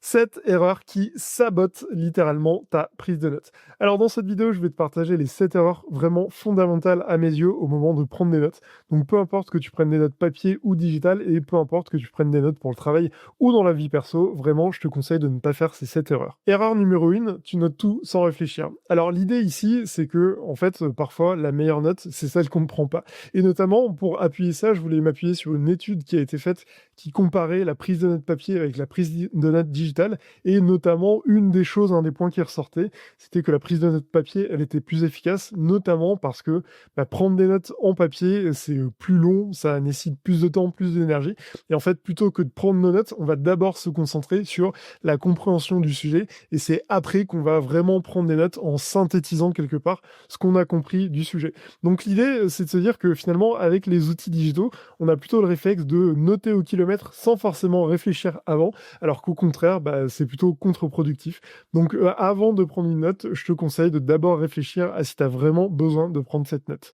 7 erreurs qui sabotent littéralement ta prise de notes. Alors dans cette vidéo, je vais te partager les 7 erreurs vraiment fondamentales à mes yeux au moment de prendre des notes. Donc peu importe que tu prennes des notes papier ou digitales et peu importe que tu prennes des notes pour le travail ou dans la vie perso, vraiment je te conseille de ne pas faire ces 7 erreurs. Erreur numéro 1, tu notes tout sans réfléchir. Alors l'idée ici, c'est que en fait parfois la meilleure note, c'est celle qu'on ne prend pas. Et notamment pour appuyer ça, je voulais m'appuyer sur une étude qui a été faite qui comparait la prise de notes papier avec la prise de notes digitale. Et notamment, une des choses, un des points qui ressortait, c'était que la prise de notes papier, elle était plus efficace, notamment parce que prendre des notes en papier, c'est plus long, ça nécessite plus de temps, plus d'énergie. Et en fait, plutôt que de prendre nos notes, on va d'abord se concentrer sur la compréhension du sujet. Et c'est après qu'on va vraiment prendre des notes en synthétisant quelque part ce qu'on a compris du sujet. Donc l'idée, c'est de se dire que finalement, avec les outils digitaux, on a plutôt le réflexe de noter au kilomètre sans forcément réfléchir avant, alors qu'au contraire, c'est plutôt contre-productif. Donc avant de prendre une note, je te conseille de d'abord réfléchir à si tu as vraiment besoin de prendre cette note.